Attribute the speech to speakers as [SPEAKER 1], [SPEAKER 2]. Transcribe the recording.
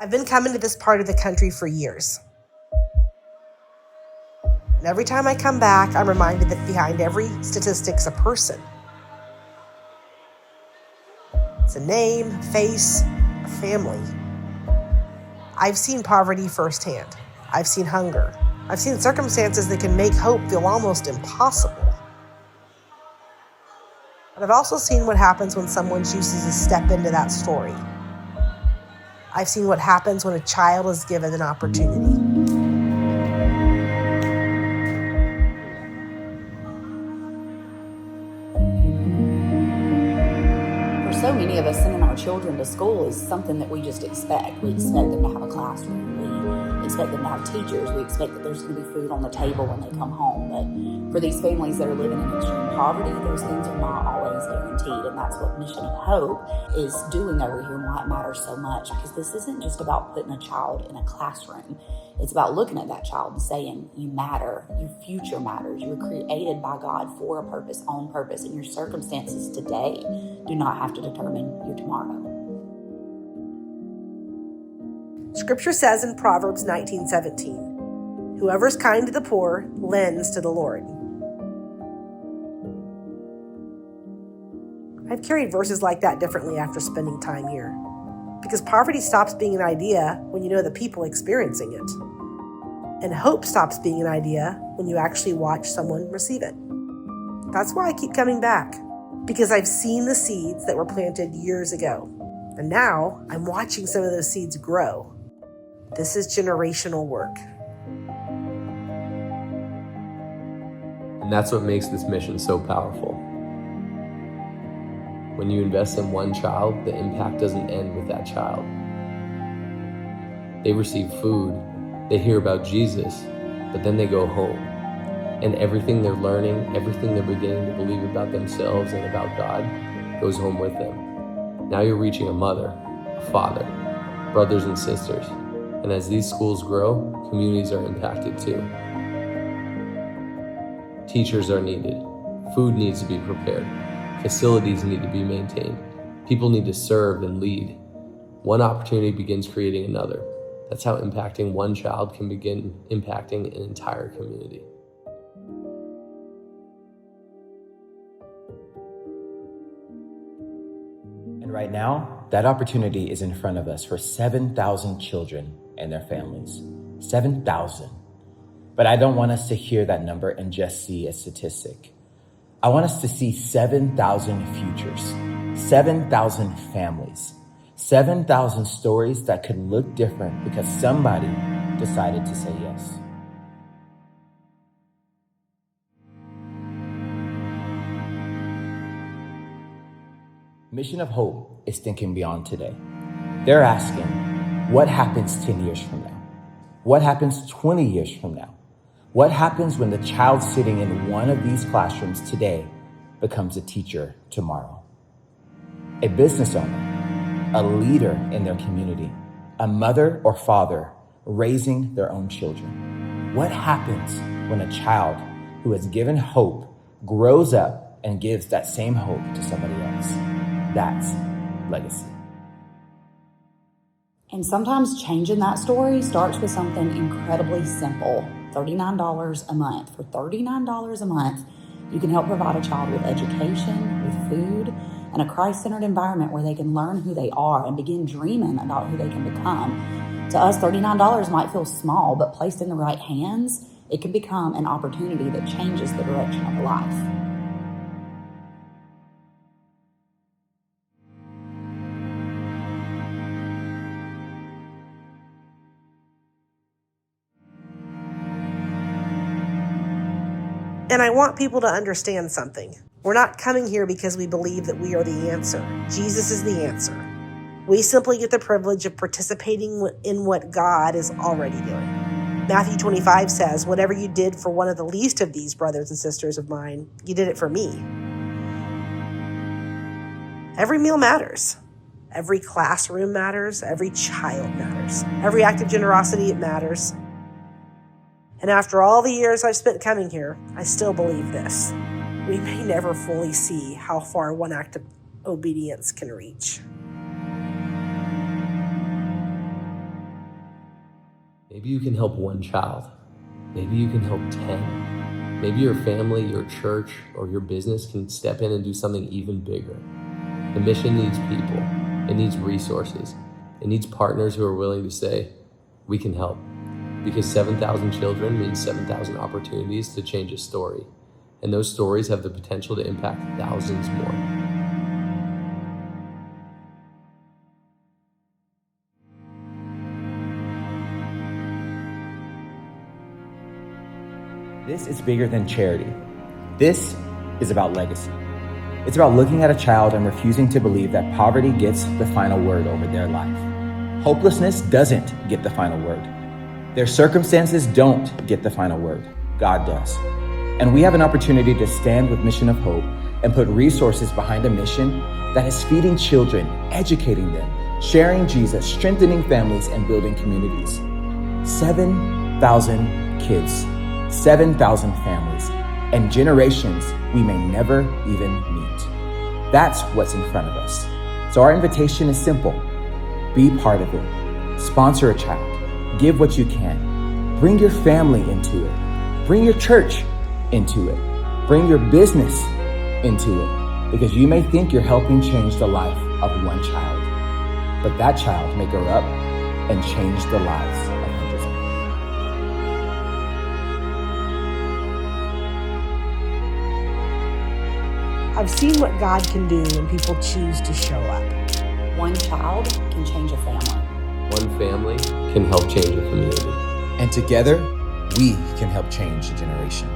[SPEAKER 1] I've been coming to this part of the country for years. And every time I come back, I'm reminded that behind every statistic's a person. It's a name, a face, a family. I've seen poverty firsthand. I've seen hunger. I've seen circumstances that can make hope feel almost impossible. But I've also seen what happens when someone chooses to step into that story. I've seen what happens when a child is given an opportunity.
[SPEAKER 2] For so many of us, sending our children to school is something that we just expect. We expect them to have a classroom. We expect them to have teachers. We expect that there's going to be food on the table when they come home. But for these families that are living in extreme poverty, those things are not always guaranteed. And that's what Mission of Hope is doing over here and why it matters so much. Because this isn't just about putting a child in a classroom. It's about looking at that child and saying, you matter, your future matters. You were created by God for a purpose, on purpose, and your circumstances today do not have to determine your tomorrow.
[SPEAKER 1] Scripture says in Proverbs 19:17, whoever's kind to the poor lends to the Lord. I've carried verses like that differently after spending time here, because poverty stops being an idea when you know the people experiencing it. And hope stops being an idea when you actually watch someone receive it. That's why I keep coming back, because I've seen the seeds that were planted years ago. And now I'm watching some of those seeds grow. This is generational work.
[SPEAKER 3] And that's what makes this mission so powerful. When you invest in one child, the impact doesn't end with that child. They receive food, they hear about Jesus, but then they go home. And everything they're learning, everything they're beginning to believe about themselves and about God goes home with them. Now you're reaching a mother, a father, brothers and sisters. And as these schools grow, communities are impacted too. Teachers are needed. Food needs to be prepared. Facilities need to be maintained. People need to serve and lead. One opportunity begins creating another. That's how impacting one child can begin impacting an entire community.
[SPEAKER 4] And right now, that opportunity is in front of us for 7,000 children and their families. 7,000. But I don't want us to hear that number and just see a statistic. I want us to see 7,000 futures, 7,000 families, 7,000 stories that could look different because somebody decided to say yes. Mission of Hope is thinking beyond today. They're asking, what happens 10 years from now? What happens 20 years from now? What happens when the child sitting in one of these classrooms today becomes a teacher tomorrow? A business owner, a leader in their community, a mother or father raising their own children. What happens when a child who has given hope grows up and gives that same hope to somebody else? That's legacy.
[SPEAKER 2] And sometimes changing that story starts with something incredibly simple. $39 a month. For $39 a month, you can help provide a child with education, with food, and a Christ-centered environment where they can learn who they are and begin dreaming about who they can become. To us, $39 might feel small, but placed in the right hands, it can become an opportunity that changes the direction of a life.
[SPEAKER 1] And I want people to understand something. We're not coming here because we believe that we are the answer. Jesus is the answer. We simply get the privilege of participating in what God is already doing. Matthew 25 says, whatever you did for one of the least of these brothers and sisters of mine, you did it for me. Every meal matters. Every classroom matters. Every child matters. Every act of generosity, it matters. And after all the years I've spent coming here, I still believe this. We may never fully see how far one act of obedience can reach.
[SPEAKER 3] Maybe you can help one child. Maybe you can help 10. Maybe your family, your church, or your business can step in and do something even bigger. The mission needs people. It needs resources. It needs partners who are willing to say, we can help. Because 7,000 children means 7,000 opportunities to change a story. And those stories have the potential to impact thousands more.
[SPEAKER 4] This is bigger than charity. This is about legacy. It's about looking at a child and refusing to believe that poverty gets the final word over their life. Hopelessness doesn't get the final word. Their circumstances don't get the final word. God does. And we have an opportunity to stand with Mission of Hope and put resources behind a mission that is feeding children, educating them, sharing Jesus, strengthening families, and building communities. 7,000 kids, 7,000 families, and generations we may never even meet. That's what's in front of us. So our invitation is simple. Be part of it. Sponsor a child. Give what you can. Bring your family into it. Bring your church into it. Bring your business into it. Because you may think you're helping change the life of one child, but that child may grow up and change the lives of hundreds of people.
[SPEAKER 1] I've seen what God can do when people choose to show up.
[SPEAKER 2] One child can change a family.
[SPEAKER 3] One family can help change a community.
[SPEAKER 4] And together, we can help change a generation.